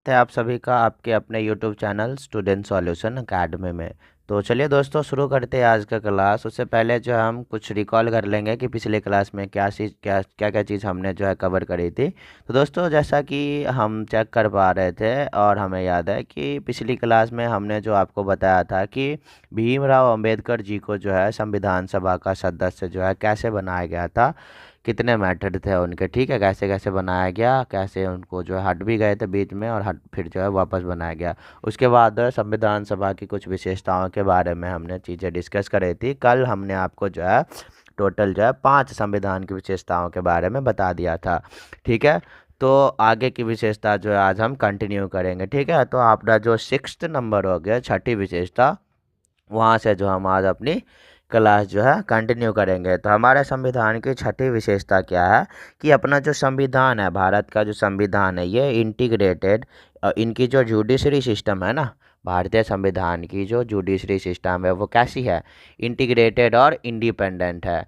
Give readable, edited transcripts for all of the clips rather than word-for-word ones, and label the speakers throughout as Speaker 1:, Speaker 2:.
Speaker 1: स्वागत है आप सभी का आपके अपने YouTube channel student solution academy में। तो चलिए दोस्तों शुरू करते हैं आज का क्लास। उससे पहले जो हम कुछ रिकॉल कर लेंगे कि पिछले क्लास में क्या चीज़ हमने जो है कवर करी थी। तो दोस्तों जैसा कि हम चेक कर पा रहे थे और हमें याद है कि पिछली क्लास में हमने जो आपको बताया था कि भीमराव अंबेडकर जी को जो है संविधान सभा का सदस्य जो है कैसे बनाया गया था, कितने मेथड थे उनके, ठीक है, कैसे कैसे बनाया गया, कैसे उनको जो है हट भी गए थे बीच में और हट फिर जो है वापस बनाया गया। उसके बाद संविधान सभा की कुछ विशेषताओं के बारे में हमने चीज़ें डिस्कस करी थी। कल हमने आपको जो है टोटल जो है 5 संविधान की विशेषताओं के बारे में बता दिया था, ठीक है। तो आगे की विशेषता जो है आज हम कंटिन्यू करेंगे, ठीक है। तो आपका जो 6th नंबर हो गया, छठी विशेषता, वहाँ से जो हम आज अपनी क्लास जो है कंटिन्यू करेंगे। तो हमारे संविधान की छठी विशेषता क्या है कि अपना जो संविधान है, भारत का जो संविधान है, ये इंटीग्रेटेड, इनकी जो जुडिशरी सिस्टम है ना, भारतीय संविधान की जो जुडिशरी सिस्टम है वो कैसी है, इंटीग्रेटेड और इंडिपेंडेंट है।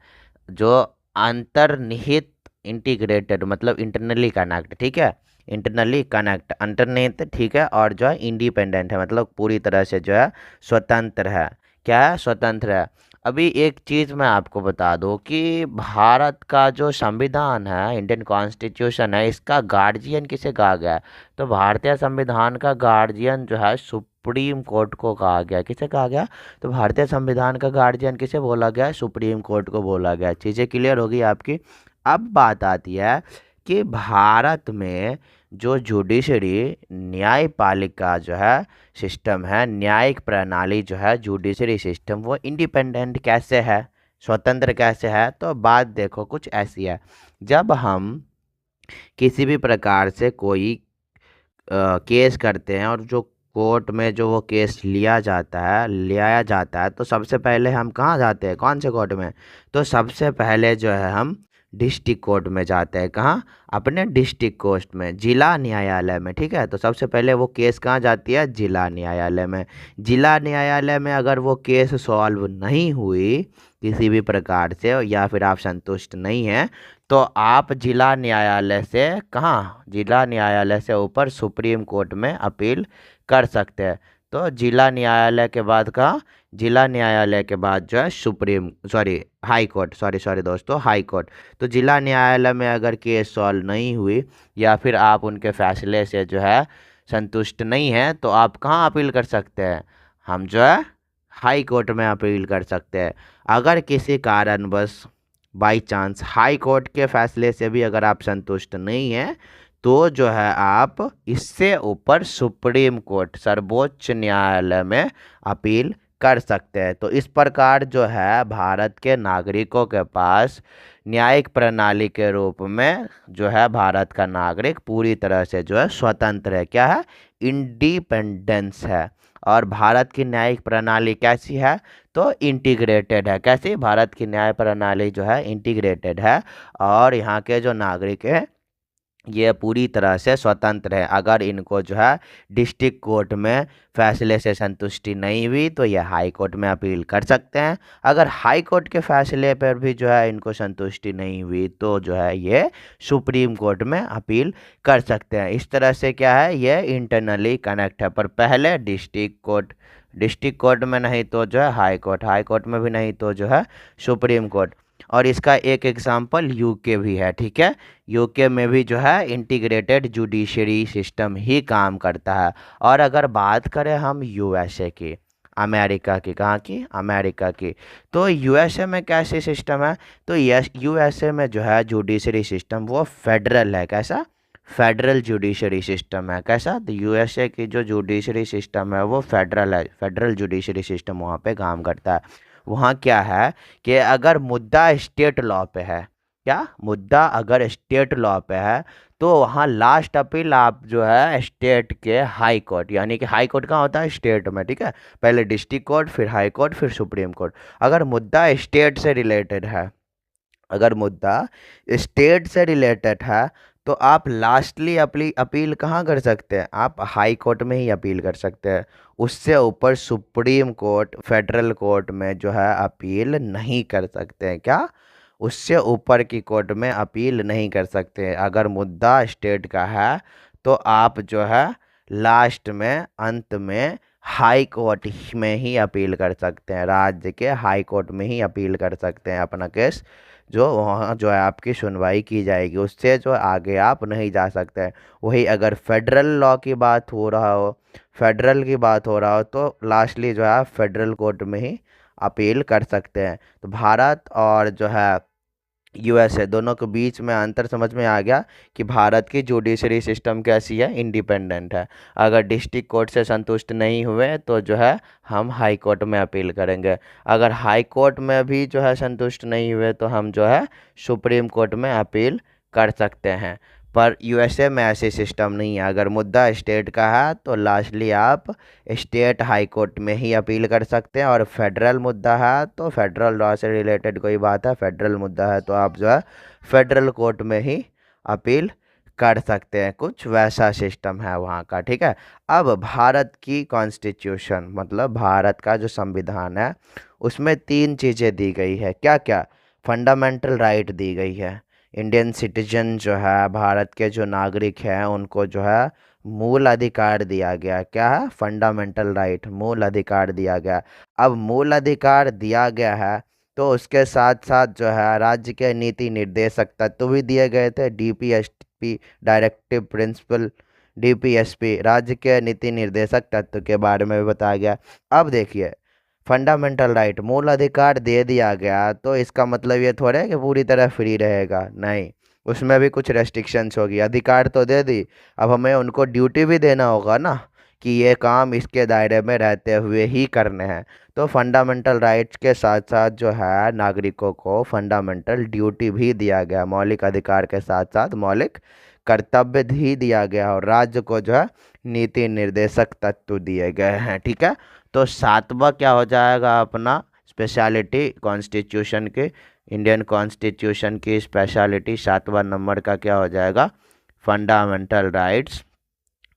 Speaker 1: जो अंतर्निहित, इंटीग्रेटेड मतलब इंटरनली कनेक्ट, ठीक है, इंटरनली कनेक्ट, अंतर्निहित, ठीक है, और जो है इंडिपेंडेंट है मतलब पूरी तरह से जो है स्वतंत्र है। क्या है, स्वतंत्र है। अभी एक चीज़ मैं आपको बता दूं कि भारत का जो संविधान है, इंडियन कॉन्स्टिट्यूशन है, इसका गार्जियन किसे कहा गया है? तो भारतीय संविधान का गार्जियन जो है सुप्रीम कोर्ट को कहा गया। किसे कहा गया? तो भारतीय संविधान का गार्जियन किसे बोला गया? सुप्रीम कोर्ट को बोला गया। चीज़ें क्लियर होगी आपकी। अब बात आती है कि भारत में जो जुडिशरी, न्यायपालिका जो है सिस्टम है, न्यायिक प्रणाली जो है, जुडिशरी सिस्टम, वो इंडिपेंडेंट कैसे है, स्वतंत्र कैसे है? तो बात देखो कुछ ऐसी है। जब हम किसी भी प्रकार से कोई केस करते हैं और जो कोर्ट में जो वो केस लिया जाता है तो सबसे पहले हम कहाँ जाते हैं, कौन से कोर्ट में? तो सबसे पहले जो है हम डिस्ट्रिक्ट कोर्ट में जाते हैं। कहाँ? अपने डिस्ट्रिक्ट कोर्ट में, जिला न्यायालय में, ठीक है। तो सबसे पहले वो केस कहाँ जाती है? जिला न्यायालय में। जिला न्यायालय में अगर वो केस सॉल्व नहीं हुई किसी भी प्रकार से या फिर आप संतुष्ट नहीं हैं तो आप जिला न्यायालय से कहाँ, जिला न्यायालय से ऊपर सुप्रीम कोर्ट में अपील कर सकते हैं। तो जिला न्यायालय के बाद कहाँ, जिला न्यायालय के बाद जो है हाई कोर्ट, सॉरी दोस्तों, हाई कोर्ट। तो जिला न्यायालय में अगर केस सॉल्व नहीं हुई या फिर आप उनके फैसले से जो है संतुष्ट नहीं हैं तो आप कहाँ अपील कर सकते हैं? हम जो है हाई कोर्ट में अपील कर सकते हैं। अगर किसी कारणवश बाई चांस हाई कोर्ट के फैसले से भी अगर आप संतुष्ट नहीं हैं तो जो है आप इससे ऊपर सुप्रीम कोर्ट, सर्वोच्च न्यायालय में अपील कर सकते हैं। तो इस प्रकार जो है भारत के नागरिकों के पास न्यायिक प्रणाली के रूप में जो है भारत का नागरिक पूरी तरह से जो है स्वतंत्र है। क्या है? इंडिपेंडेंस है। और भारत की न्यायिक प्रणाली कैसी है? तो इंटीग्रेटेड है। कैसी? भारत की न्याय प्रणाली जो है इंटीग्रेटेड है और यहाँ के जो नागरिक हैं ये पूरी तरह से स्वतंत्र है। अगर इनको जो है डिस्ट्रिक्ट कोर्ट में फैसले से संतुष्टि नहीं हुई तो ये हाई कोर्ट में अपील कर सकते हैं। अगर हाई कोर्ट के फैसले पर भी जो है इनको संतुष्टि नहीं हुई तो जो है ये सुप्रीम कोर्ट में अपील कर सकते हैं। इस तरह से क्या है, ये इंटरनली कनेक्ट है। पर पहले डिस्ट्रिक्ट कोर्ट में नहीं तो जो है हाई कोर्ट, हाई कोर्ट में भी नहीं तो जो है सुप्रीम कोर्ट। और इसका एक एग्जांपल यूके भी है, ठीक है। यूके में भी जो है इंटीग्रेटेड जुडिशरी सिस्टम ही काम करता है। और अगर बात करें हम यूएसए की, अमेरिका की, कहाँ की? अमेरिका की। तो यूएसए में कैसे सिस्टम है? तो यूएसए में जो है जुडिशरी सिस्टम वो फेडरल है। कैसा? फेडरल जुडिशरी सिस्टम है। कैसा? तो यूएसए की जो जुडिशरी सिस्टम है वो फेडरल है, फेडरल जुडिशरी सिस्टम वहाँ पे काम करता है। वहाँ क्या है कि अगर मुद्दा स्टेट लॉ पे है, क्या मुद्दा अगर स्टेट लॉ पे है तो वहाँ लास्ट अपील आप जो है स्टेट के हाई कोर्ट, यानी कि हाई कोर्ट कहाँ होता है? स्टेट में, ठीक है। पहले डिस्ट्रिक्ट कोर्ट, फिर हाई कोर्ट, फिर सुप्रीम कोर्ट। अगर मुद्दा स्टेट से रिलेटेड है, अगर मुद्दा स्टेट से रिलेटेड है तो आप लास्टली अपील कहाँ कर सकते हैं? आप हाई कोर्ट में ही अपील कर सकते हैं। उससे ऊपर सुप्रीम कोर्ट, फेडरल कोर्ट में जो है अपील नहीं कर सकते हैं। क्या? उससे ऊपर की कोर्ट में अपील नहीं कर सकते हैं। अगर मुद्दा स्टेट का है तो आप जो है लास्ट में अंत में हाई कोर्ट में ही अपील कर सकते हैं, राज्य के हाई कोर्ट में ही अपील कर सकते हैं अपना केस, जो वहाँ जो है आपकी सुनवाई की जाएगी, उससे जो आगे आप नहीं जा सकते हैं। वही अगर फेडरल लॉ की बात हो रहा हो, फेडरल की बात हो रहा हो, तो लास्टली जो है आप फेडरल कोर्ट में ही अपील कर सकते हैं। तो भारत और जो है यूएसए दोनों के बीच में अंतर समझ में आ गया कि भारत की जुडिशरी सिस्टम कैसी है, इंडिपेंडेंट है। अगर डिस्ट्रिक्ट कोर्ट से संतुष्ट नहीं हुए तो जो है हम हाई कोर्ट में अपील करेंगे। अगर हाई कोर्ट में भी जो है संतुष्ट नहीं हुए तो हम जो है सुप्रीम कोर्ट में अपील कर सकते हैं। पर यूएसए में ऐसे सिस्टम नहीं है। अगर मुद्दा स्टेट का है तो लास्टली आप स्टेट हाई कोर्ट में ही अपील कर सकते हैं, और फेडरल मुद्दा है तो फेडरल लॉ से रिलेटेड कोई बात है, फेडरल मुद्दा है तो आप जो है फेडरल कोर्ट में ही अपील कर सकते हैं। कुछ वैसा सिस्टम है वहाँ का, ठीक है। अब भारत की कॉन्स्टिट्यूशन मतलब भारत का जो संविधान है उसमें 3 चीज़ें दी गई है। क्या क्या? फंडामेंटल राइट दी गई है। इंडियन सिटीजन जो है, भारत के जो नागरिक हैं, उनको जो है मूल अधिकार दिया गया। क्या है? फंडामेंटल राइट, मूल अधिकार दिया गया। अब मूल अधिकार दिया गया है तो उसके साथ साथ जो है राज्य के नीति निर्देशक तत्व भी दिए गए थे। डीपीएसपी, डायरेक्टिव प्रिंसिपल, डीपीएसपी, राज्य के नीति निर्देशक तत्व के बारे में भी बताया गया। अब देखिए, फंडामेंटल राइट, मूल अधिकार दे दिया गया तो इसका मतलब ये थोड़ा है कि पूरी तरह फ्री रहेगा, नहीं, उसमें भी कुछ रेस्ट्रिक्शंस होगी। अधिकार तो दे दी, अब हमें उनको ड्यूटी भी देना होगा ना कि ये काम इसके दायरे में रहते हुए ही करने हैं। तो फंडामेंटल राइट्स के साथ साथ जो है नागरिकों को फंडामेंटल ड्यूटी भी दिया गया, मौलिक अधिकार के साथ साथ मौलिक कर्तव्य भी दिया गया, और राज्य को जो है नीति निर्देशक तत्व दिए गए हैं, ठीक है। तो 7वां क्या हो जाएगा अपना स्पेशलिटी कॉन्स्टिट्यूशन के, इंडियन कॉन्स्टिट्यूशन की स्पेशलिटी 7वां नंबर का क्या हो जाएगा? फंडामेंटल राइट्स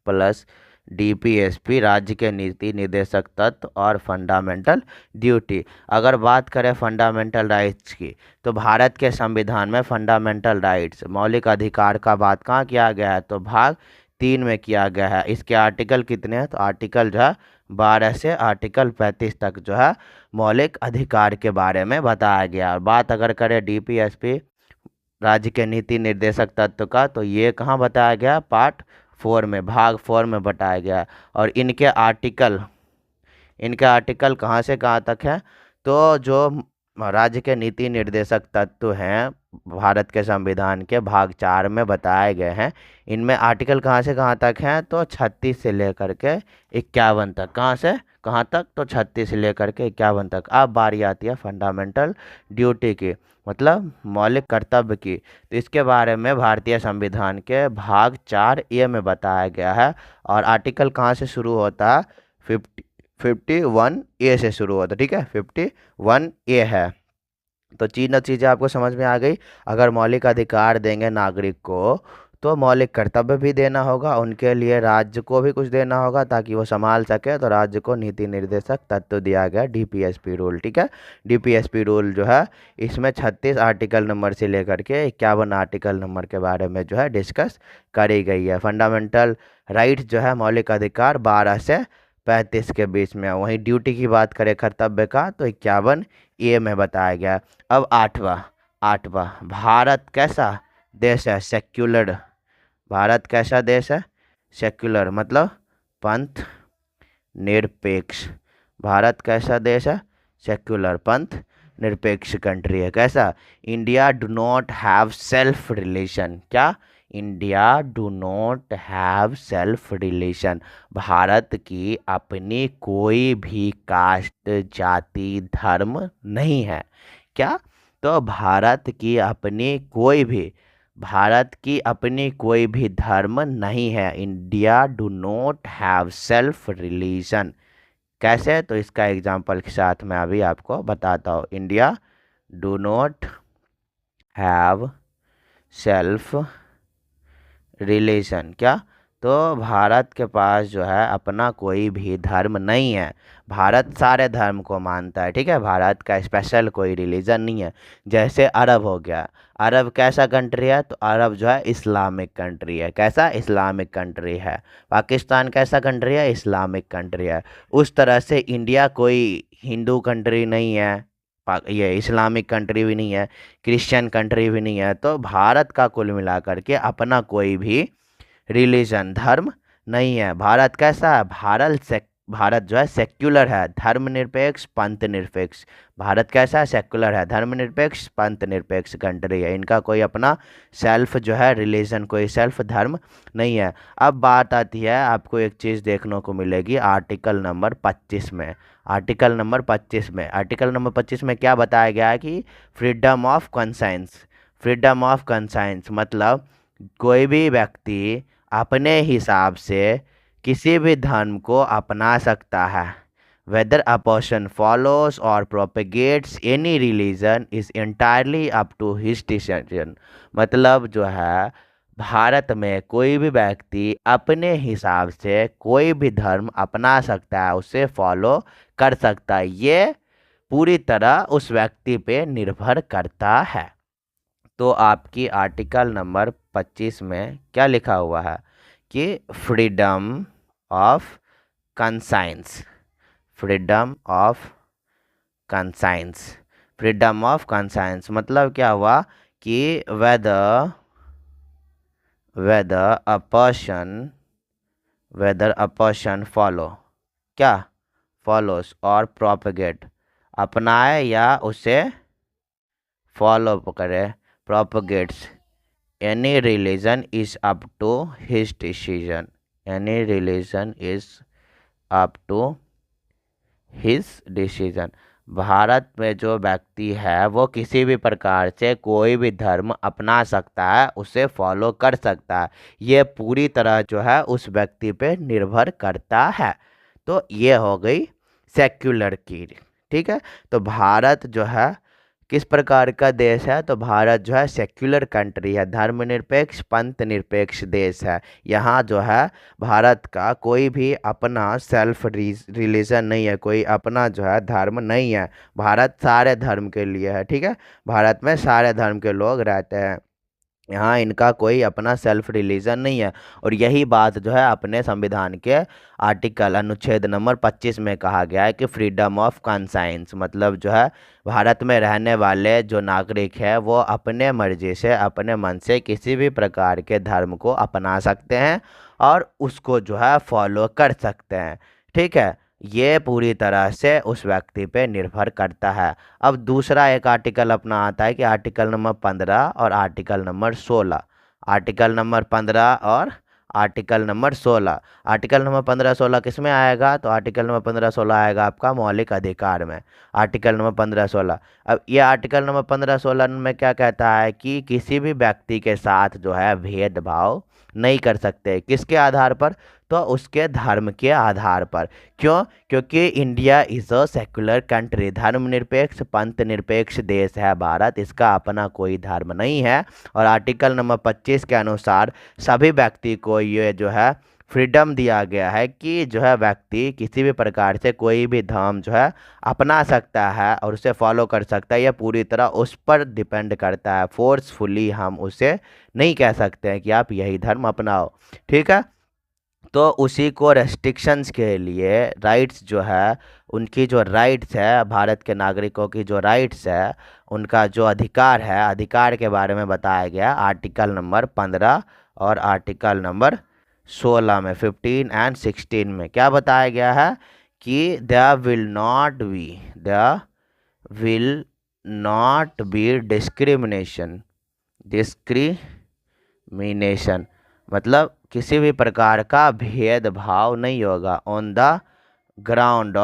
Speaker 1: प्लस डीपीएसपी, राज्य के नीति निर्देशक तत्व और फंडामेंटल ड्यूटी। अगर बात करें फंडामेंटल राइट्स की तो भारत के संविधान में फंडामेंटल राइट्स, मौलिक अधिकार का बात कहाँ किया गया है? तो भाग 3 में किया गया है। इसके आर्टिकल कितने हैं? तो आर्टिकल जो है 12 से आर्टिकल 35 तक जो है मौलिक अधिकार के बारे में बताया गया। और बात अगर करें डीपीएसपी, राज्य के नीति निर्देशक तत्व का, तो ये कहाँ बताया गया? पार्ट 4 में, भाग 4 में बताया गया। और इनके आर्टिकल कहाँ से कहाँ तक है? तो जो राज्य के नीति निर्देशक तत्व हैं भारत के संविधान के भाग 4 में बताए गए हैं। इनमें आर्टिकल कहाँ से कहाँ तक हैं? तो 36 से लेकर के 51 तक। कहाँ से कहाँ तक? तो 36 से लेकर के 51 तक। अब बारी आती है फंडामेंटल ड्यूटी की, मतलब मौलिक कर्तव्य की। तो इसके बारे में भारतीय संविधान के भाग 4 ए में बताया गया है। और आर्टिकल कहाँ से शुरू होता है? 51 ए से शुरू होता है, ठीक है, 51 ए है। तो तीनों चीज़ें आपको समझ में आ गई। अगर मौलिक अधिकार देंगे नागरिक को तो मौलिक कर्तव्य भी देना होगा, उनके लिए राज्य को भी कुछ देना होगा ताकि वो संभाल सके। तो राज्य को नीति निर्देशक तत्व दिया गया, डीपीएसपी रूल, ठीक है। डीपीएसपी रूल जो है इसमें 36 आर्टिकल नंबर से लेकर के 51 आर्टिकल नंबर के बारे में जो है डिस्कस करी गई है। फंडामेंटल राइट्स जो है मौलिक अधिकार 12 से 35 के बीच में। वहीं ड्यूटी की बात करें कर्तव्य का तो 51 ए में बताया गया। अब आठवां, भारत कैसा देश है? सेक्युलर। भारत कैसा देश है? सेक्युलर, मतलब पंथ निरपेक्ष। भारत कैसा देश है? सेक्युलर, पंथ निरपेक्ष कंट्री है। कैसा? India do not have self religion. क्या? India do not have self religion. Bharat की अपनी कोई भी कास्ट, जाति, धर्म नहीं है। क्या? तो भारत की अपनी कोई भी धर्म नहीं है। India do not have self religion. कैसे? तो इसका एग्जांपल के साथ मैं अभी आपको बताता हूँ। India do not have self religion. क्या? तो भारत के पास जो है अपना कोई भी धर्म नहीं है। भारत सारे धर्म को मानता है, ठीक है। भारत का स्पेशल कोई रिलीजन नहीं है। जैसे अरब हो गया, अरब कैसा कंट्री है? तो अरब जो है इस्लामिक कंट्री है। कैसा? इस्लामिक कंट्री है। पाकिस्तान कैसा कंट्री है? इस्लामिक कंट्री है। उस तरह से इंडिया कोई हिंदू कंट्री नहीं है, ये इस्लामिक कंट्री भी नहीं है, क्रिश्चियन कंट्री भी नहीं है। तो भारत का कुल मिलाकर के अपना कोई भी रिलीजन धर्म नहीं है। भारत कैसा है? भारत जो है सेक्युलर है, धर्मनिरपेक्ष पंथ निरपेक्ष। भारत कैसा है? सेक्युलर है, धर्मनिरपेक्ष पंथ निरपेक्ष कंट्री है। इनका कोई अपना सेल्फ जो है रिलीजन, कोई सेल्फ धर्म नहीं है। अब बात आती है, आपको एक चीज़ देखने को मिलेगी आर्टिकल नंबर 25 में। आर्टिकल नंबर 25 में क्या बताया गया है कि freedom of conscience. Freedom of conscience मतलब कोई भी व्यक्ति अपने हिसाब से किसी भी धर्म को अपना सकता है। वेदर अ पर्सन फॉलोज और propagates any religion is entirely up to his decision. मतलब जो है भारत में कोई भी व्यक्ति अपने हिसाब से कोई भी धर्म अपना सकता है, उसे फॉलो कर सकता है। ये पूरी तरह उस व्यक्ति पे निर्भर करता है। तो आपकी आर्टिकल नंबर 25 में क्या लिखा हुआ है कि freedom of conscience. Freedom of conscience. Freedom of conscience मतलब क्या हुआ कि वेदर अ पर्सन फॉलोस और प्रोपेगेट, अपनाए या उसे फॉलो करे, propagates any religion is up to his decision. Any religion is up to his decision. Bharat में जो व्यक्ति है वो किसी भी प्रकार से कोई भी धर्म अपना सकता है, उसे फॉलो कर सकता है। ये पूरी तरह जो है उस व्यक्ति पे निर्भर करता है। तो ये हो गई सेक्युलर की, ठीक है। तो भारत जो है किस प्रकार का देश है? तो भारत जो है सेक्युलर कंट्री है, धर्मनिरपेक्ष पंथ निरपेक्ष देश है। यहाँ जो है भारत का कोई भी अपना सेल्फ रिलीजन नहीं है, कोई अपना जो है धर्म नहीं है। भारत सारे धर्म के लिए है, ठीक है। भारत में सारे धर्म के लोग रहते हैं, यहाँ इनका कोई अपना सेल्फ रिलीजन नहीं है। और यही बात जो है अपने संविधान के आर्टिकल अनुच्छेद नंबर 25 में कहा गया है कि फ्रीडम ऑफ कंसाइंस मतलब जो है भारत में रहने वाले जो नागरिक है वो अपने मर्जी से, अपने मन से किसी भी प्रकार के धर्म को अपना सकते हैं और उसको जो है फॉलो कर सकते हैं, ठीक है। ये पूरी तरह से उस व्यक्ति पे निर्भर करता है। अब दूसरा एक आर्टिकल अपना आता है कि आर्टिकल नंबर 15 और आर्टिकल नंबर 16। आर्टिकल नंबर 15 और आर्टिकल नंबर 16। आर्टिकल नंबर 15-16 किस में आएगा? तो आर्टिकल नंबर 15-16 आएगा आपका मौलिक अधिकार में। Article number 15-16। अब ये आर्टिकल नंबर 15-16 में क्या कहता है कि किसी भी व्यक्ति के साथ जो है भेदभाव नहीं कर सकते। किसके आधार पर? तो उसके धर्म के आधार पर। क्यों? क्योंकि India is a secular country, धर्मनिरपेक्ष पंथ निरपेक्ष देश है भारत, इसका अपना कोई धर्म नहीं है। और आर्टिकल नंबर 25 के अनुसार सभी व्यक्ति को ये जो है फ्रीडम दिया गया है कि जो है व्यक्ति किसी भी प्रकार से कोई भी धर्म जो है अपना सकता है और उसे फॉलो कर सकता है। यह पूरी तरह उस पर डिपेंड करता है, फोर्सफुली हम उसे नहीं कह सकते हैं कि आप यही धर्म अपनाओ, ठीक है। तो उसी को रेस्ट्रिक्शंस के लिए राइट्स जो है, उनकी जो राइट्स है, भारत के नागरिकों की जो राइट्स है, उनका जो अधिकार है, अधिकार के बारे में बताया गया आर्टिकल नंबर 15 और आर्टिकल नंबर 16 में, 15 एंड 16 में क्या बताया गया है कि there will not be discrimination मतलब किसी भी प्रकार का भेदभाव नहीं होगा on the ground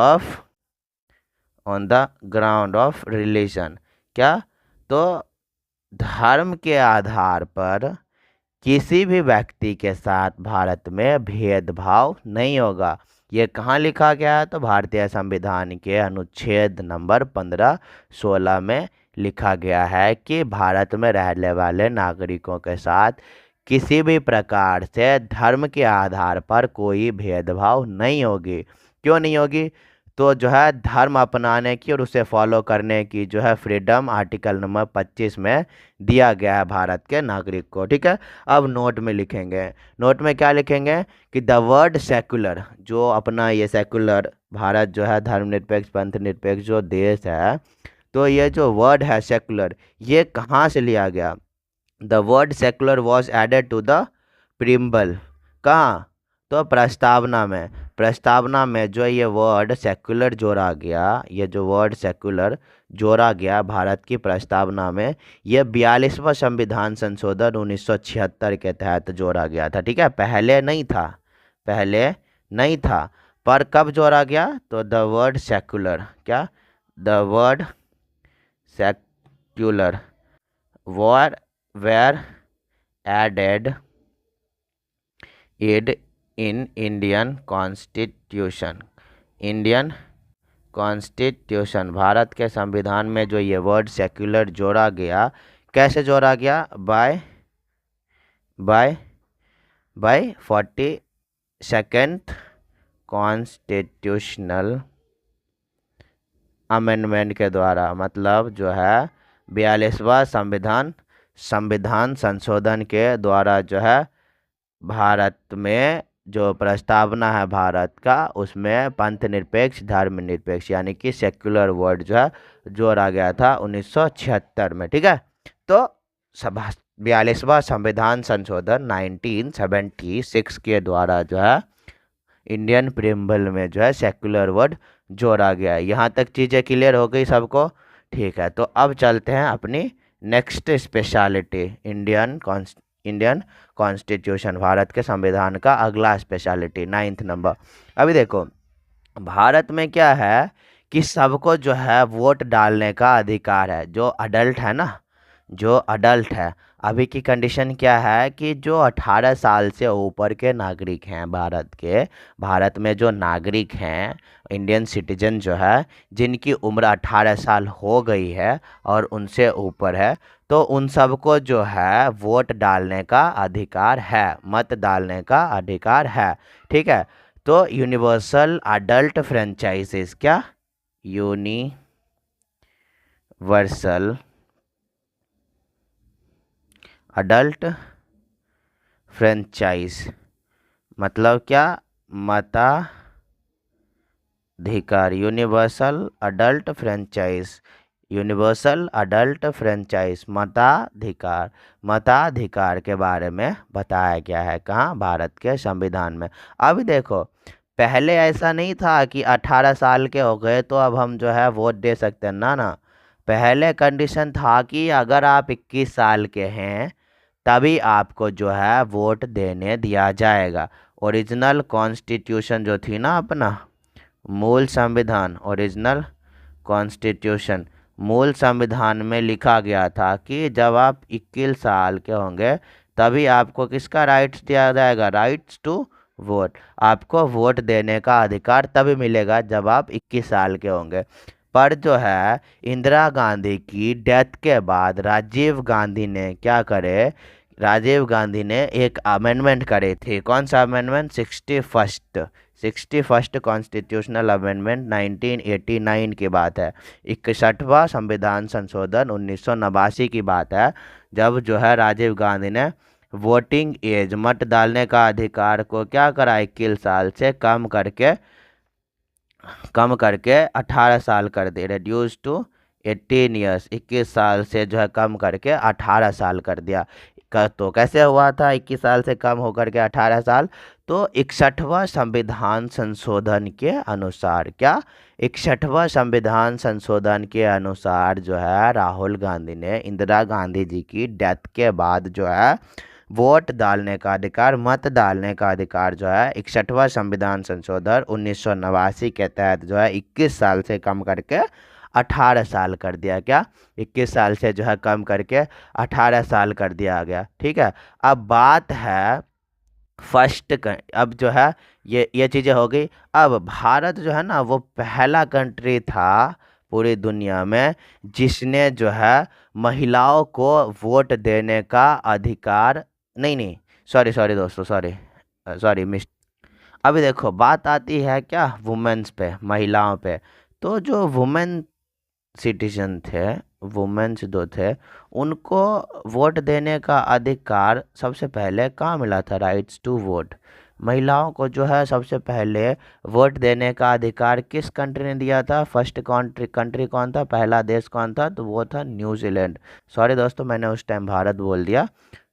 Speaker 1: of religion. क्या? तो धर्म के आधार पर किसी भी व्यक्ति के साथ भारत में भेदभाव नहीं होगा। ये कहाँ लिखा गया है? तो भारतीय संविधान के अनुच्छेद नंबर 15-16 में लिखा गया है कि भारत में रहने वाले नागरिकों के साथ किसी भी प्रकार से धर्म के आधार पर कोई भेदभाव नहीं होगी। क्यों नहीं होगी? तो जो है धर्म अपनाने की और उसे फॉलो करने की जो है फ्रीडम आर्टिकल नंबर 25 में दिया गया है भारत के नागरिक को। ठीक है, अब नोट में लिखेंगे, नोट में क्या लिखेंगे कि द वर्ड सेकुलर, जो अपना ये सेकुलर भारत जो है धर्मनिरपेक्ष पंथ निरपेक्ष जो देश है, तो ये जो वर्ड है सेकुलर, ये कहाँ से लिया गया? The word secular was added to the preamble. कहाँ? तो प्रस्तावना में, प्रस्तावना में जो ये वर्ड सेकुलर जोड़ा गया, ये जो वर्ड सेकुलर जोड़ा गया भारत की प्रस्तावना में, ये 42वां संविधान संशोधन 1976 के तहत जोड़ा गया था। ठीक है, पहले नहीं था, पहले नहीं था, पर कब जोड़ा गया? तो द वर्ड सेकुलर, क्या? The word secular were added in Indian Constitution। Indian constitution, Bharat के संविधान में जो ये वर्ड सेक्युलर जोड़ा गया, कैसे जोड़ा गया? बाय 42nd कॉन्स्टिट्यूशनल अमेंडमेंट के द्वारा, मतलब जो है 42वां संविधान संशोधन के द्वारा जो है भारत में जो प्रस्तावना है भारत का, उसमें पंथ निरपेक्ष धर्म निरपेक्ष यानी कि सेक्युलर वर्ड जो है जोड़ा गया था 1976 में। ठीक है, तो 42वां संविधान संशोधन 1976 के द्वारा जो है इंडियन प्रिम्बल में जो है सेक्युलर वर्ड जोड़ा गया है। यहाँ तक चीज़ें क्लियर हो गई सबको? ठीक है, तो अब चलते हैं अपनी next speciality, Indian constitution, Bharat के संविधान का अगला स्पेशलिटी 9th नंबर। अभी देखो, भारत में क्या है कि सबको जो है वोट डालने का अधिकार है। जो अडल्ट है ना, जो अडल्ट है, अभी की कंडीशन क्या है कि जो 18 साल से ऊपर के नागरिक हैं भारत के, भारत में जो नागरिक हैं इंडियन सिटीजन जो है, जिनकी उम्र 18 साल हो गई है और उनसे ऊपर है, तो उन सबको जो है वोट डालने का अधिकार है, मत डालने का अधिकार है। ठीक है, तो यूनिवर्सल अडल्ट फ्रेंचाइजेस, क्या? यूनिवर्सल अडल्ट फ्रेंचाइज मतलब क्या? मताधिकार, universal adult franchise, universal adult franchise मताधिकार, मताधिकार के बारे में बताया गया है। कहाँ? भारत के संविधान में। अब देखो, पहले ऐसा नहीं था कि 18 साल के हो गए तो अब हम जो है वोट दे सकते हैं, ना। पहले कंडीशन था कि अगर आप 21 साल के हैं तभी आपको जो है वोट देने दिया जाएगा। ओरिजिनल कॉन्स्टिट्यूशन जो थी ना अपना, मूल संविधान, ओरिजिनल कॉन्स्टिट्यूशन, मूल संविधान में लिखा गया था कि जब आप 21 साल के होंगे तभी आपको किसका राइट्स दिया जाएगा? Rights to vote. आपको वोट देने का अधिकार तभी मिलेगा जब आप 21 साल के होंगे। पर जो है इंदिरा गांधी की डेथ के बाद राजीव गांधी ने क्या करे? राजीव गांधी ने एक अमेंडमेंट करे थे। कौन सा अमेंडमेंट? 61st कॉन्स्टिट्यूशनल अमेंडमेंट 1989 की बात है। 61वां संविधान संशोधन 1989 की बात है, जब जो है राजीव गांधी ने वोटिंग एज, मत डालने का अधिकार को क्या करा? 21 साल से कम करके 18 साल कर दे, रिड्यूस टू 18 ईयर्स। 21 साल से जो है कम करके 18 साल कर दिया। तो कैसे हुआ था 21 साल से कम होकर के 18 साल? तो 61वां संविधान संशोधन के अनुसार, क्या? 61वां संविधान संशोधन के अनुसार जो है राहुल गांधी ने इंदिरा गांधी जी की डेथ के बाद जो है वोट डालने का अधिकार, मत डालने का अधिकार जो है 61वां संविधान संशोधन 1989 के तहत जो है 21 साल से कम करके 18 साल कर दिया। क्या? 21 साल से जो है कम करके 18 साल कर दिया गया। ठीक है, अब बात है अब जो है ये चीज़ें हो गई। अब भारत जो है ना, वो पहला कंट्री था पूरी दुनिया में जिसने जो है महिलाओं को वोट देने का अधिकार नहीं नहीं, सॉरी सॉरी दोस्तों, सॉरी सॉरी मिस। अभी देखो बात आती है क्या वुमेन्स पे, महिलाओं पे। तो जो वुमेन सिटीजन थे, वुमेन्स जो थे, उनको वोट देने का अधिकार सबसे पहले कहाँ मिला था? Rights to vote. महिलाओं को जो है सबसे पहले वोट देने का अधिकार किस कंट्री ने दिया था? फर्स्ट कंट्री कंट्री कौन था? पहला देश कौन था? तो वो था न्यूजीलैंड। सॉरी दोस्तों, मैंने उस टाइम भारत बोल दिया,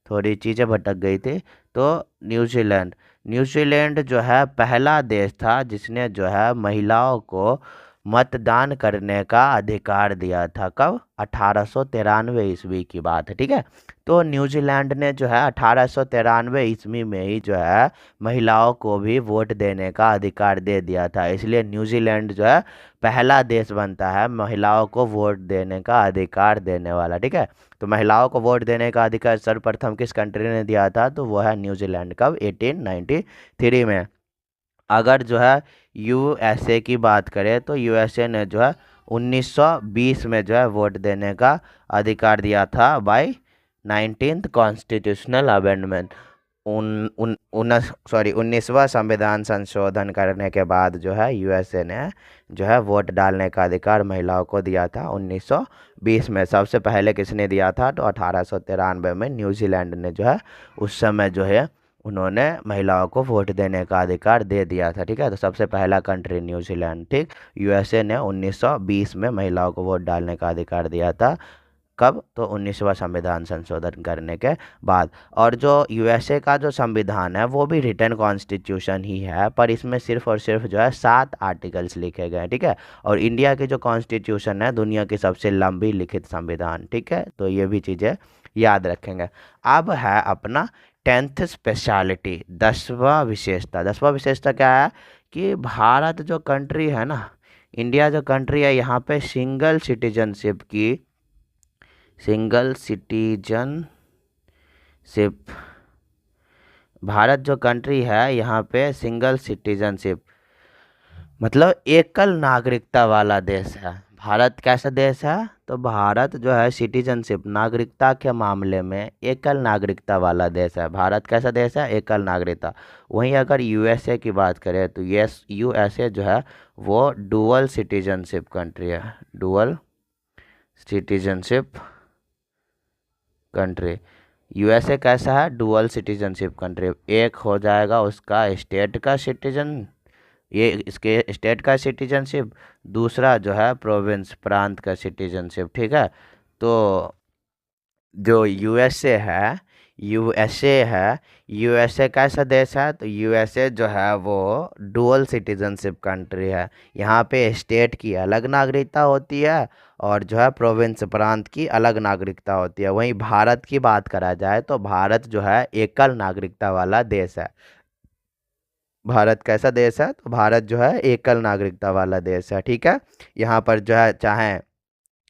Speaker 1: थोड़ी चीज़ें भटक गई थी। तो न्यूजीलैंड, न्यूजीलैंड जो है पहला देश था जिसने जो है महिलाओं को मतदान करने का अधिकार दिया था। कब? 1893 ईस्वी की बात है, ठीक है। तो न्यूजीलैंड ने जो है 1893 ईस्वी में ही जो है महिलाओं को भी वोट देने का अधिकार दे दिया था, इसलिए न्यूजीलैंड जो है पहला देश बनता है महिलाओं को वोट देने का अधिकार देने वाला, ठीक है। तो महिलाओं को वोट देने का अधिकार सर्वप्रथम किस कंट्री ने दिया था? तो वो है न्यूजीलैंड। कब? 1893 में। अगर जो है यूएसए की बात करें तो यूएसए ने जो है 1920 में जो है वोट देने का अधिकार दिया था बाय 19th कॉन्स्टिट्यूशनल अमेंडमेंट। उन उन उन्नीस सॉरी 19वां संविधान संशोधन करने के बाद जो है यूएसए ने जो है वोट डालने का अधिकार महिलाओं को दिया था 1920 में। सबसे पहले किसने दिया था? तो 1893 में न्यूजीलैंड ने जो है उस समय जो है उन्होंने महिलाओं को वोट देने का अधिकार दे दिया था, ठीक है। तो सबसे पहला कंट्री न्यूजीलैंड, ठीक। यूएसए ने 1920 में महिलाओं को वोट डालने का अधिकार दिया था। कब? तो 19वां संविधान संशोधन करने के बाद। और जो यूएसए का जो संविधान है वो भी रिटन कॉन्स्टिट्यूशन ही है, पर इसमें सिर्फ और सिर्फ जो है 7 आर्टिकल्स लिखे गए हैं, ठीक है। और इंडिया की जो कॉन्स्टिट्यूशन है दुनिया की सबसे लंबी लिखित संविधान, ठीक है। तो ये भी चीज़ें याद रखेंगे। अब है अपना 10th स्पेशलिटी, 10वां विशेषता। 10वां विशेषता क्या है? कि भारत जो कंट्री है ना, इंडिया जो कंट्री है, यहाँ पे सिंगल सिटीजनशिप, भारत जो कंट्री है यहाँ पे सिंगल सिटीजनशिप मतलब एकल नागरिकता वाला देश है। भारत कैसा देश है? तो भारत जो है सिटीजनशिप, नागरिकता के मामले में एकल नागरिकता वाला देश है। भारत कैसा देश है? एकल नागरिकता। वहीं अगर यूएसए की बात करें तो यूएसए जो है वो डुअल सिटीजनशिप कंट्री है, डुअल सिटीजनशिप कंट्री। यूएसए कैसा है? Dual citizenship country. एक हो जाएगा उसका स्टेट का सिटीजन, ये इसके स्टेट का सिटीजनशिप, दूसरा जो है प्रोविंस प्रांत का सिटीजनशिप, ठीक है। तो जो यूएसए कैसा देश है? तो यूएसए जो है वो डुअल सिटीजनशिप कंट्री है। यहाँ पे स्टेट की अलग नागरिकता होती है और जो है प्रोविंस प्रांत की अलग नागरिकता होती है। वहीं भारत की बात करा जाए तो भारत जो है एकल नागरिकता वाला देश है। भारत कैसा देश है? तो भारत जो है एकल नागरिकता वाला देश है, ठीक है। यहाँ पर जो है चाहे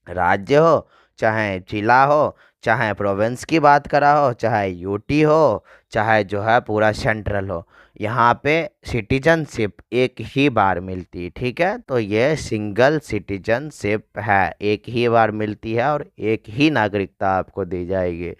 Speaker 1: राज्य हो, चाहे जिला हो, चाहे प्रोविंस की बात करा हो, चाहे यूटी हो, चाहे जो है पूरा सेंट्रल हो, यहाँ पे सिटीजनशिप एक ही बार मिलती, ठीक है। तो ये सिंगल सिटीजनशिप है, एक ही बार मिलती है और एक ही नागरिकता आपको दी जाएगी।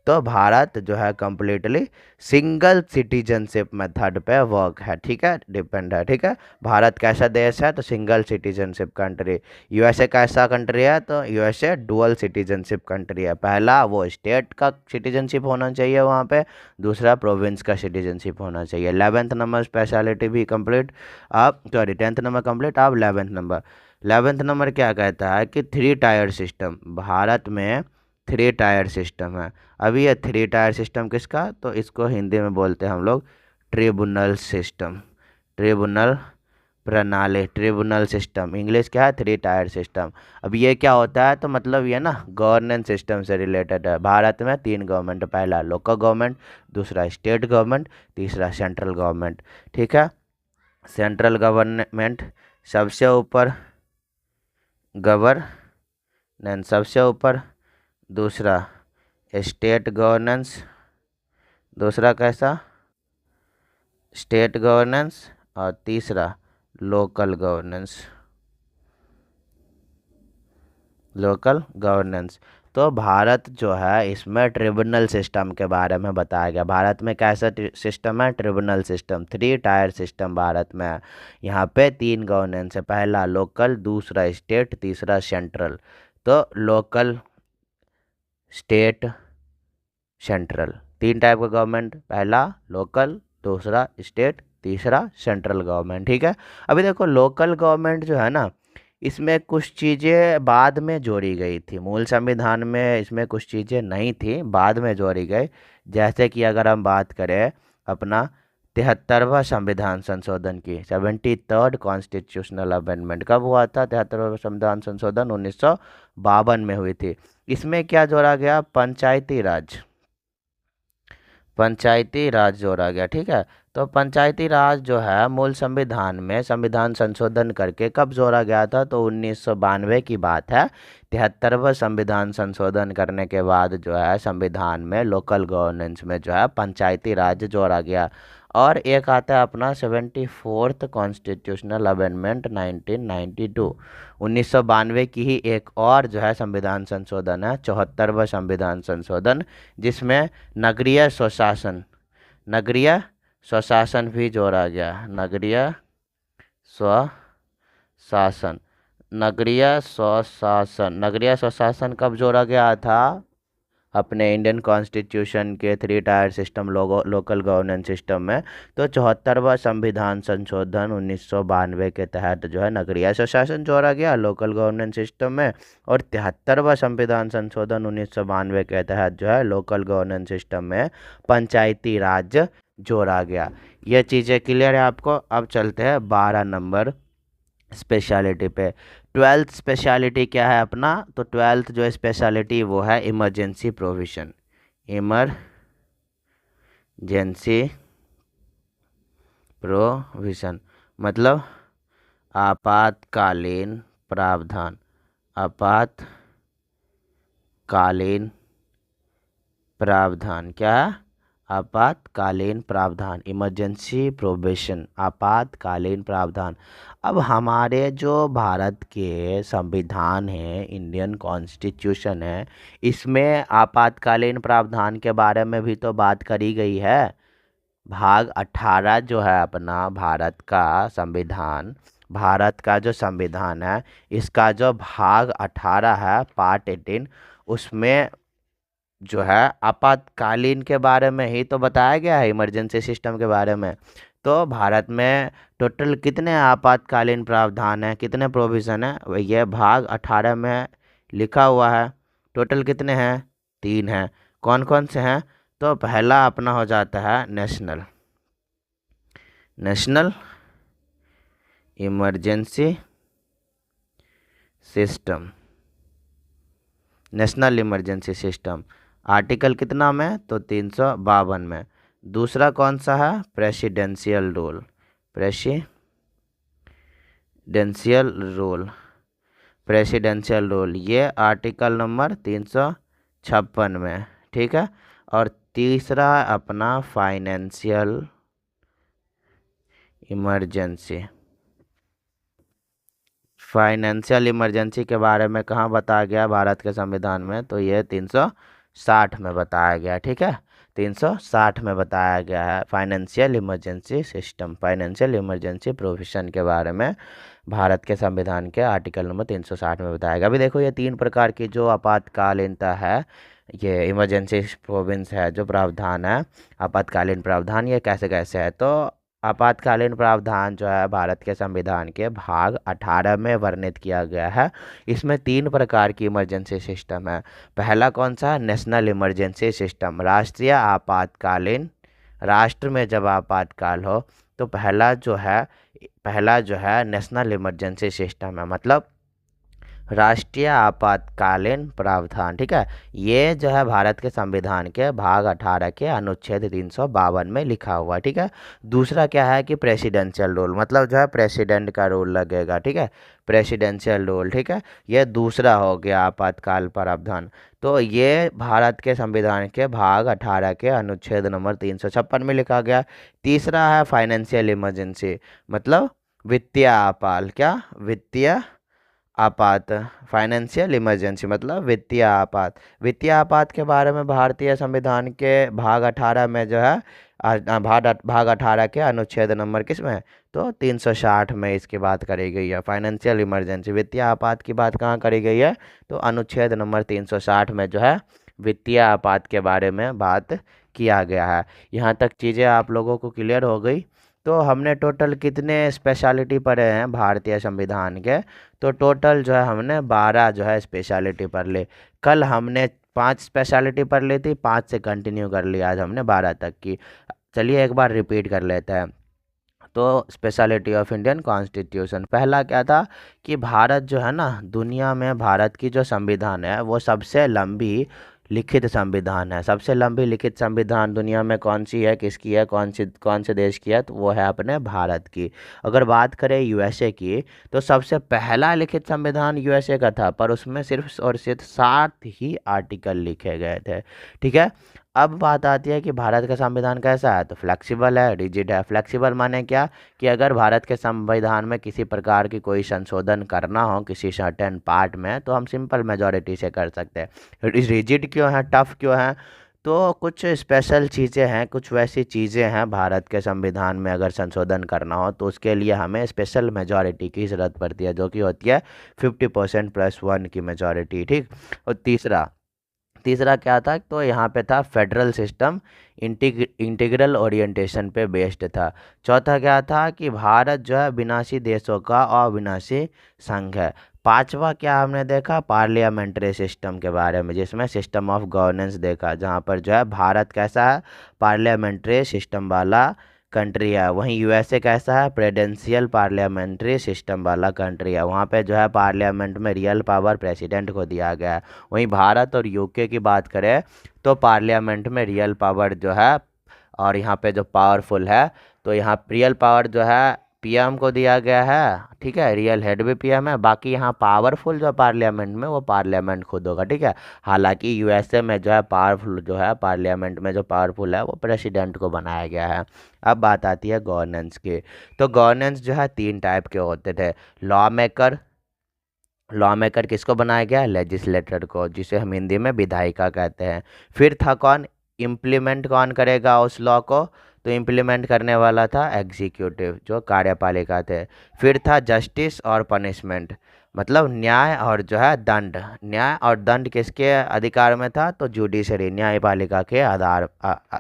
Speaker 1: तो भारत जो है कम्प्लीटली सिंगल सिटीजनशिप मेथड पे वर्क है, ठीक है, डिपेंड है, ठीक है। भारत कैसा देश है? तो सिंगल सिटीजनशिप कंट्री। यूएसए कैसा कंट्री है? तो यूएसए डुअल सिटीजनशिप कंट्री है। पहला वो स्टेट का सिटीजनशिप होना चाहिए वहाँ पे, दूसरा प्रोविंस का सिटीजनशिप होना चाहिए। 11th नंबर स्पेशलिटी भी कंप्लीट। आप सॉरी 10th नंबर कंप्लीट। आप 11th नंबर क्या कहता है? कि 3 टायर सिस्टम, भारत में 3 टायर सिस्टम है। अभी ये 3 टायर सिस्टम किसका? तो इसको हिंदी में बोलते हैं हम लोग ट्रिब्यूनल सिस्टम, ट्रिब्यूनल प्रणाली, ट्रिब्यूनल सिस्टम। इंग्लिश क्या है? 3 टायर सिस्टम। अब ये क्या होता है? तो मतलब ये ना गवर्नेंस सिस्टम से रिलेटेड है। भारत में 3 गवर्नमेंट, पहला लोकल गवर्नमेंट, दूसरा स्टेट गवर्नमेंट, तीसरा सेंट्रल गवर्नमेंट, ठीक है। सेंट्रल गवर्नमेंट सबसे ऊपर, गवर्नेंस सबसे ऊपर, दूसरा स्टेट गवर्नेंस, दूसरा कैसा? स्टेट गवर्नेंस, और तीसरा लोकल गवर्नेंस, लोकल गवर्नेंस। तो भारत जो है इसमें ट्रिब्यूनल सिस्टम के बारे में बताया गया। भारत में कैसा सिस्टम है? Tribunal system, 3 tier system Bharat में है। यहाँ पे 3 गवर्नेंस है, पहला लोकल, दूसरा स्टेट, तीसरा सेंट्रल। तो लोकल, स्टेट, सेंट्रल, 3 टाइप का गवर्नमेंट, पहला लोकल, दूसरा स्टेट, तीसरा सेंट्रल गवर्नमेंट। ठीक है। अभी देखो लोकल गवर्नमेंट जो है ना, इसमें कुछ चीज़ें बाद में जोड़ी गई थी। मूल संविधान में इसमें कुछ चीज़ें नहीं थी, बाद में जोड़ी गई। जैसे कि अगर हम बात करें अपना 73वां संविधान संशोधन की, 73rd कॉन्स्टिट्यूशनल अमेंडमेंट कब हुआ था? 73वां संविधान संशोधन 1952 में हुई थी। इसमें क्या जोड़ा गया? पंचायती राज, पंचायती राज जोड़ा गया। ठीक है। तो पंचायती राज जो है मूल संविधान में संविधान संशोधन करके कब जोड़ा गया था? तो 1992 की बात है। 73वां संविधान संशोधन करने के बाद जो है संविधान में लोकल गवर्नेंस में जो है पंचायती राज जोड़ा गया। और एक आता है अपना 74th कॉन्स्टिट्यूशनल अमेंडमेंट 1992, 1992 की ही एक और जो है संविधान संशोधन है, 74वां संविधान संशोधन, जिसमें नगरीय स्वशासन, नगरीय स्वशासन भी जोड़ा गया। नगरीय स्वशासन, नगरीय स्वशासन, नगरीय स्वशासन कब जोड़ा गया था? अपने इंडियन कॉन्स्टिट्यूशन के 3 tier system local governance system में। तो 74वां संविधान संशोधन 1992 के तहत जो है नगरीय स्वशासन जोड़ा गया लोकल गवर्नेंस सिस्टम में, और 73वां संविधान संशोधन 1992 के तहत जो है लोकल गवर्नेंस सिस्टम में पंचायती राज जोड़ा गया। ये चीज़ें क्लियर है आपको? अब चलते हैं 12 नंबर स्पेशलिटी पे। 12th स्पेशलिटी क्या है अपना? तो 12th जो स्पेशलिटी वो है इमरजेंसी प्रोविजन, इमरजेंसी प्रोविजन मतलब आपातकालीन प्रावधान, आपातकालीन प्रावधान। क्या है? आपातकालीन प्रावधान, इमरजेंसी प्रोविजन, आपातकालीन प्रावधान। अब हमारे जो भारत के संविधान है, इंडियन कॉन्स्टिट्यूशन है, इसमें आपातकालीन प्रावधान के बारे में भी तो बात करी गई है। भाग 18 जो है अपना भारत का संविधान, भारत का जो संविधान है, इसका जो भाग 18 है, पार्ट 18, उसमें जो है आपातकालीन के बारे में ही तो बताया गया है, इमरजेंसी सिस्टम के बारे में। तो भारत में टोटल कितने आपातकालीन प्रावधान हैं, कितने प्रोविज़न है? यह भाग 18 में लिखा हुआ है। टोटल कितने हैं? 3 हैं। कौन कौन से हैं? तो पहला अपना हो जाता है national emergency system, national emergency system, article कितना में? तो 352 में। दूसरा कौन सा है? प्रेसिडेंशियल रूल, प्रेसिडेंशियल रूल, ये आर्टिकल नंबर 356 में। ठीक है। और तीसरा अपना फाइनेंशियल इमरजेंसी, फाइनेंशियल इमरजेंसी के बारे में कहाँ बताया गया भारत के संविधान में? तो ये 360 में बताया गया। ठीक है। 360 में बताया गया है financial emergency system, financial emergency provision के बारे में भारत के संविधान के आर्टिकल नंबर 360 में बताया गया। अभी देखो ये 3 प्रकार की जो आपातकालीनता है, ये इमरजेंसी प्रोविंस है, जो प्रावधान है आपातकालीन प्रावधान, ये कैसे कैसे है? तो आपातकालीन प्रावधान जो है भारत के संविधान के भाग 18 में वर्णित किया गया है। इसमें 3 प्रकार की इमरजेंसी सिस्टम है। पहला कौन सा है? नेशनल इमरजेंसी सिस्टम, राष्ट्रीय आपातकालीन, राष्ट्र में जब आपातकाल हो तो पहला जो है नेशनल इमरजेंसी सिस्टम है, मतलब राष्ट्रीय आपातकालीन प्रावधान। ठीक है। ये जो है भारत के संविधान के भाग 18 के अनुच्छेद 352 में लिखा हुआ है। ठीक है। दूसरा क्या है कि प्रेसिडेंशियल रूल, मतलब जो है प्रेसिडेंट का रूल लगेगा। ठीक है। प्रेसिडेंशियल रूल, ठीक है, ये दूसरा हो गया आपातकाल प्रावधान। तो ये भारत के संविधान के भाग 18 के अनुच्छेद नंबर 356 में लिखा गया। तीसरा है फाइनेंशियल इमरजेंसी, मतलब वित्तीय आपात, क्या? वित्तीय आपात, फाइनेंशियल इमरजेंसी मतलब वित्तीय आपात। वित्तीय आपात के बारे में भारतीय संविधान के भाग 18 में जो है भाग 18 के अनुच्छेद नंबर किस में है? तो 360 में इसकी बात करी गई है। फाइनेंशियल इमरजेंसी वित्तीय आपात की बात कहाँ करी गई है? तो अनुच्छेद नंबर 360 में जो है वित्तीय आपात के बारे में बात किया गया है। यहाँ तक चीज़ें आप लोगों को क्लियर हो गई। तो हमने टोटल कितने स्पेशलिटी पढ़े हैं भारतीय संविधान के? तो टोटल जो है हमने 12 जो है स्पेशलिटी पढ़ ली। कल हमने 5 स्पेशलिटी पढ़ ली थी, 5 से कंटिन्यू कर लिया, आज हमने 12 तक की। चलिए एक बार रिपीट कर लेते हैं। तो स्पेशलिटी ऑफ इंडियन कॉन्स्टिट्यूशन, पहला क्या था कि भारत जो है ना, दुनिया में भारत की जो संविधान है वो सबसे लंबी लिखित संविधान है। सबसे लंबी लिखित संविधान दुनिया में कौन सी है, किसकी है, कौन से देश की है? तो वो है अपने भारत की। अगर बात करें यूएसए की, तो सबसे पहला लिखित संविधान यूएसए का था, पर उसमें सिर्फ और सिर्फ 7 ही आर्टिकल लिखे गए थे। ठीक है। अब बात आती है कि भारत का संविधान कैसा है? तो फ्लेक्सिबल है, रिजिड है। फ्लेक्सिबल माने क्या कि अगर भारत के संविधान में किसी प्रकार की कोई संशोधन करना हो किसी सर्टेन पार्ट में, तो हम सिंपल मेजॉरिटी से कर सकते हैं। रिजिड क्यों है, टफ क्यों है? तो कुछ स्पेशल चीज़ें हैं, कुछ वैसी चीज़ें हैं भारत के संविधान में अगर संशोधन करना हो तो उसके लिए हमें स्पेशल मेजॉरिटी की ज़रूरत पड़ती है, जो कि होती है 50% + 1 की मेजॉरिटी। ठीक। और तीसरा तीसरा क्या था? तो यहाँ पे था फेडरल सिस्टम, इंटीग्रल ओरिएंटेशन पे बेस्ड था। चौथा क्या था कि भारत जो है विनाशी देशों का अविनाशी संघ है। पांचवा क्या हमने देखा? पार्लियामेंट्री सिस्टम के बारे में, जिसमें सिस्टम ऑफ गवर्नेंस देखा, जहाँ पर जो है भारत कैसा है? पार्लियामेंट्री सिस्टम वाला कंट्री है। वहीं यूएसए कैसा है? प्रेसिडेंशियल पार्लियामेंट्री सिस्टम वाला कंट्री है। वहाँ पे जो है पार्लियामेंट में रियल पावर प्रेसिडेंट को दिया गया है। वहीं भारत और यूके की बात करें तो पार्लियामेंट में रियल पावर जो है, और यहाँ पे जो पावरफुल है, तो यहाँ रियल पावर जो है पीएम को दिया गया है। ठीक है। रियल हेड भी पीएम है, बाकी यहाँ पावरफुल जो पार्लियामेंट में वो पार्लियामेंट खुद होगा। ठीक है। हालांकि यूएसए में जो है पावरफुल जो है पार्लियामेंट में जो पावरफुल है वो प्रेसिडेंट को बनाया गया है। अब बात आती है गवर्नेंस की। तो गवर्नेंस जो है 3 टाइप के होते थे। लॉ मेकर, लॉ मेकर किसको बनाया गया? लेजिस्लेटर को, जिसे हम हिंदी में विधायिका कहते हैं। फिर था कौन? इम्प्लीमेंट कौन करेगा उस लॉ को? तो इम्प्लीमेंट करने वाला था एग्जीक्यूटिव, जो कार्यपालिका थे। फिर था जस्टिस और पनिशमेंट, मतलब न्याय और जो है दंड। न्याय और दंड किसके अधिकार में था? तो जुडिशरी, न्यायपालिका के आधार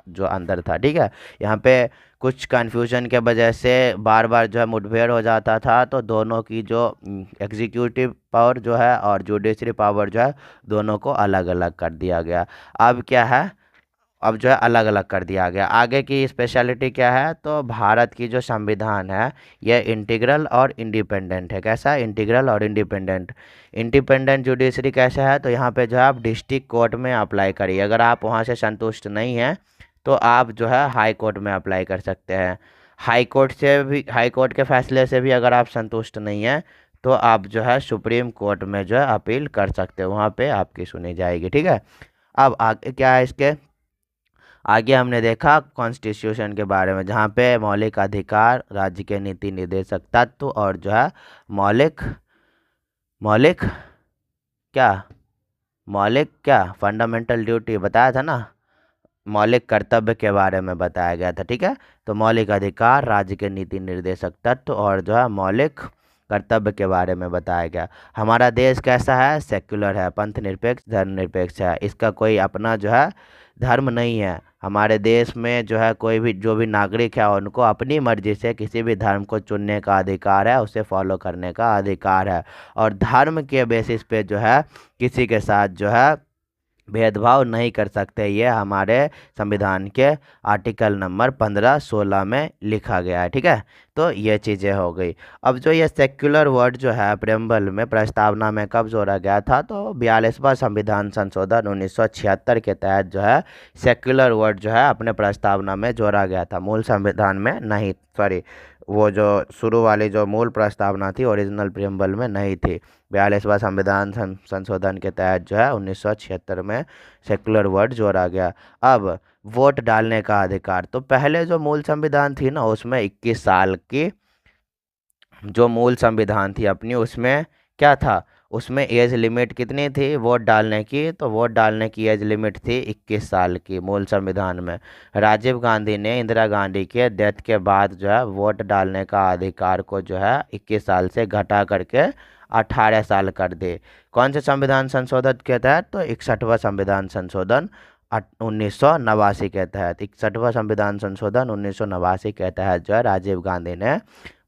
Speaker 1: जो अंदर था। ठीक है। यहाँ पे कुछ कन्फ्यूजन के वजह से बार बार जो है मुठभेड़ हो जाता था, तो दोनों की जो एग्जीक्यूटिव पावर जो है और जुडिशरी पावर जो है, दोनों को अलग अलग कर दिया गया। अब क्या है? अब जो है अलग अलग कर दिया गया। आगे की स्पेशलिटी क्या है? तो भारत की जो संविधान है यह इंटीग्रल और इंडिपेंडेंट है। कैसा है? इंटीग्रल और इंडिपेंडेंट। इंडिपेंडेंट जुडिशरी कैसा है? तो यहाँ पे जो है आप डिस्ट्रिक्ट कोर्ट में अप्लाई करिए। अगर आप वहाँ से संतुष्ट नहीं हैं तो आप जो है हाई कोर्ट में अप्लाई कर सकते हैं। हाई कोर्ट से भी, हाई कोर्ट के फैसले से भी अगर आप संतुष्ट नहीं हैं तो आप जो है सुप्रीम कोर्ट में जो है अपील कर सकते हैं, वहाँ पे आपकी सुनी जाएगी। ठीक है। अब आगे क्या है? इसके आगे हमने देखा कॉन्स्टिट्यूशन के बारे में, जहाँ पे मौलिक अधिकार, राज्य के नीति निर्देशक तत्व और जो है मौलिक मौलिक क्या मौलिक क्या फंडामेंटल ड्यूटी बताया था ना, मौलिक कर्तव्य के बारे में बताया गया था। ठीक है। तो मौलिक अधिकार, राज्य के नीति निर्देशक तत्व और जो है मौलिक कर्तव्य के बारे में बताया गया। हमारा देश कैसा है? सेक्युलर है, पंथ निरपेक्ष, धर्मनिरपेक्ष है। इसका कोई अपना जो है धर्म नहीं है। हमारे देश में जो है कोई भी जो भी नागरिक है उनको अपनी मर्जी से किसी भी धर्म को चुनने का अधिकार है, उसे फॉलो करने का अधिकार है। और धर्म के बेसिस पे जो है किसी के साथ जो है भेदभाव नहीं कर सकते। ये हमारे संविधान के आर्टिकल नंबर 15-16 में लिखा गया है। ठीक है। तो ये चीज़ें हो गई। अब जो ये सेक्युलर वर्ड जो है प्रेम्बल में, प्रस्तावना में कब जोड़ा गया था? तो 42वां संविधान संशोधन 1976 के तहत जो है सेक्युलर वर्ड जो है अपने प्रस्तावना में जोड़ा गया था। मूल संविधान में नहीं, सॉरी, वो जो शुरू वाली जो मूल प्रस्तावना थी ओरिजिनल प्रियम्बल में नहीं थी। 42वां संविधान संशोधन के तहत जो है 1976 में सेक्युलर वर्ड जोड़ा गया। अब वोट डालने का अधिकार, तो पहले जो मूल संविधान थी ना उसमें 21 साल की जो मूल संविधान थी अपनी, उसमें क्या था? उसमें एज लिमिट कितनी थी वोट डालने की, तो वोट डालने की एज लिमिट थी 21 साल की मूल संविधान में। राजीव गांधी ने इंदिरा गांधी के डेथ के बाद जो है वोट डालने का अधिकार को जो है 21 साल से घटा करके 18 साल कर दे। कौन से संविधान संशोधन के तहत, तो 61वां संविधान संशोधन 1989 के तहत, 61वां संविधान संशोधन 1989 के तहत जो है राजीव गांधी ने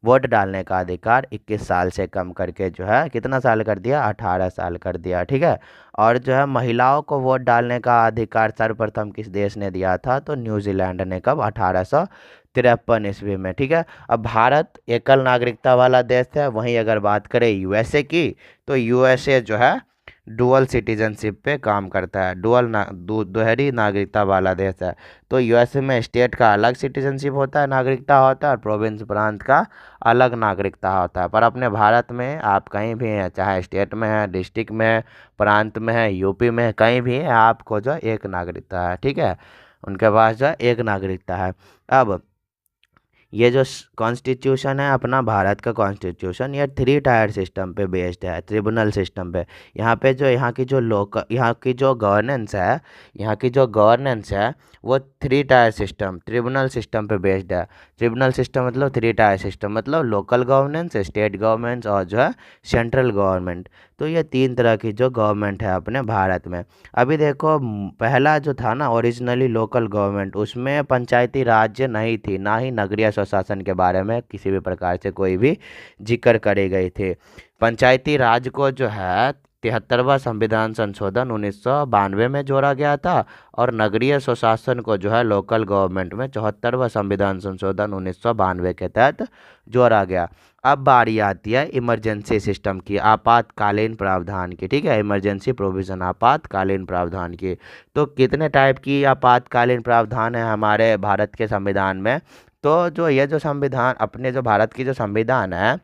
Speaker 1: वोट डालने का अधिकार 21 साल से कम करके जो है कितना साल कर दिया, 18 साल कर दिया। ठीक है। और जो है महिलाओं को वोट डालने का अधिकार सर्वप्रथम किस देश ने दिया था, तो न्यूजीलैंड ने, कब, 1853 ईस्वी में। ठीक है। अब भारत एकल नागरिकता वाला देश है। वहीं अगर बात करें यूएसए की, तो यूएसए जो है डुअल सिटीजनशिप पे काम करता है, दोहरी नागरिकता वाला देश है। तो यूएसए में स्टेट का अलग सिटीजनशिप होता है, नागरिकता होता है, और प्रोविंस प्रांत का अलग नागरिकता होता है। पर अपने भारत में आप कहीं भी हैं, चाहे स्टेट में है, डिस्ट्रिक्ट में है, प्रांत में है, यूपी में है, कहीं भी है, आपको जो एक नागरिकता है। ठीक है। उनके पास जो एक नागरिकता है। अब ये जो कॉन्स्टिट्यूशन है अपना भारत का कॉन्स्टिट्यूशन, ये 3 टायर सिस्टम पे बेस्ड है, ट्रिब्यूनल सिस्टम पे। यहाँ पे जो यहाँ की जो गवर्नेंस है वो 3 टायर सिस्टम, ट्रिब्यूनल सिस्टम पे बेस्ड है। ट्रिब्यूनल सिस्टम मतलब 3 टायर सिस्टम, मतलब लोकल गवर्नेंस, स्टेट गवर्नमेंट और जो है सेंट्रल गवर्नमेंट। तो ये 3 तरह की जो गवर्नमेंट है अपने भारत में। अभी देखो पहला जो था ना ओरिजिनली लोकल गवर्नमेंट, उसमें पंचायती राज्य नहीं थी, ना ही नगरीय स्वशासन के बारे में किसी भी प्रकार से कोई भी जिक्र करे गए थे। पंचायती राज को जो है 73वां संविधान संशोधन 1992 में जोड़ा गया था, और नगरीय स्वशासन को जो है लोकल गवर्नमेंट में 74वां संविधान संशोधन 1992 के तहत जोड़ा गया। अब बारी आती है इमरजेंसी सिस्टम की, आपातकालीन प्रावधान की। ठीक है। इमरजेंसी प्रोविज़न, आपातकालीन प्रावधान की। तो कितने टाइप की आपातकालीन प्रावधान है हमारे भारत के संविधान में, तो जो ये जो संविधान अपने जो भारत की जो संविधान है,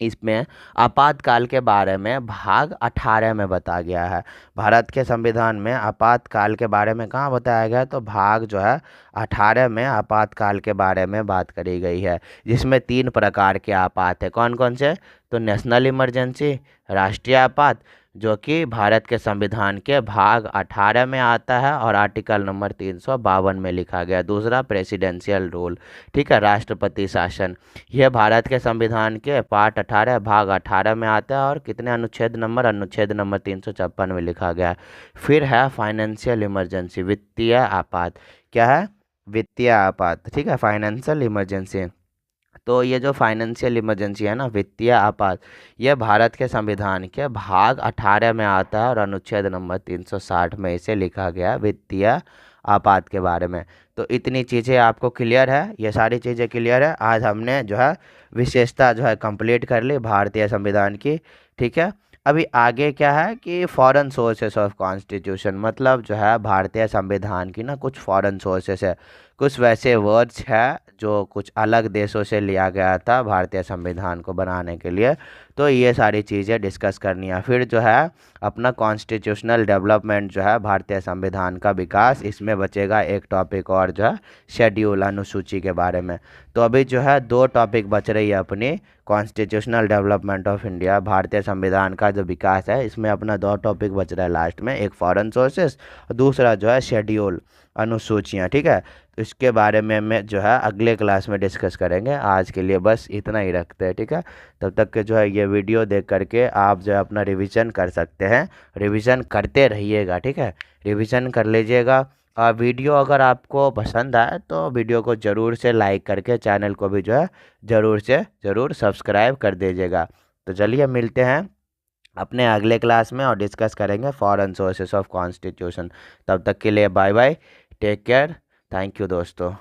Speaker 1: इसमें आपातकाल के बारे में भाग 18 में बताया गया है। भारत के संविधान में आपातकाल के बारे में कहाँ बताया गया है, तो भाग जो है 18 में आपातकाल के बारे में बात करी गई है, जिसमें 3 प्रकार के आपात है। कौन कौन से, तो नेशनल इमरजेंसी, राष्ट्रीय आपात, जो कि भारत के संविधान के भाग 18 में आता है और आर्टिकल नंबर 352 में लिखा गया। दूसरा प्रेसिडेंशियल रूल, ठीक है, राष्ट्रपति शासन, यह भारत के संविधान के पार्ट 18 भाग 18 में आता है और कितने अनुच्छेद नंबर 356 में लिखा गया है। फिर है फाइनेंशियल इमरजेंसी, वित्तीय आपात। क्या है, वित्तीय आपात। ठीक है, फाइनेंशियल इमरजेंसी। तो ये जो फाइनेंशियल इमरजेंसी है ना, वित्तीय आपात, यह भारत के संविधान के भाग 18 में आता है और अनुच्छेद नंबर 360 में इसे लिखा गया है, वित्तीय आपात के बारे में। तो इतनी चीज़ें आपको क्लियर है, ये सारी चीज़ें क्लियर है। आज हमने जो है विशेषता जो है कंप्लीट कर ली भारतीय संविधान की। ठीक है। अभी आगे क्या है कि फॉरेन सोर्सेस ऑफ कॉन्स्टिट्यूशन, मतलब जो है भारतीय संविधान की ना कुछ फॉरेन सोर्सेस है, कुछ वैसे वर्ड्स है जो कुछ अलग देशों से लिया गया था भारतीय संविधान को बनाने के लिए। तो ये सारी चीज़ें डिस्कस करनी है। फिर जो है अपना कॉन्स्टिट्यूशनल डेवलपमेंट जो है भारतीय संविधान का विकास, इसमें बचेगा एक टॉपिक और जो है शेड्यूल, अनुसूची के बारे में। तो अभी जो है 2 टॉपिक बच रही है अपनी, कॉन्स्टिट्यूशनल डेवलपमेंट ऑफ इंडिया, भारतीय संविधान का जो विकास है, इसमें अपना 2 टॉपिक बच रहा है लास्ट में, एक फॉरेन सोर्सेस और दूसरा जो है शेड्यूल, अनुसूचियाँ। ठीक है। तो इसके बारे में मैं जो है अगले क्लास में डिस्कस करेंगे। आज के लिए बस इतना ही रखते हैं। ठीक है। तब तक के जो है ये वीडियो देख करके आप जो है अपना रिवीजन कर सकते हैं, रिवीजन करते रहिएगा। ठीक है, रिवीजन कर लीजिएगा। और वीडियो अगर आपको पसंद आए तो वीडियो को ज़रूर से लाइक करके चैनल को भी जो है ज़रूर से ज़रूर सब्सक्राइब कर दीजिएगा। तो चलिए मिलते हैं अपने अगले क्लास में और डिस्कस करेंगे फॉरेन सोर्सेस ऑफ कॉन्स्टिट्यूशन। तब तक के लिए bye bye, take care, thank you दोस्तों।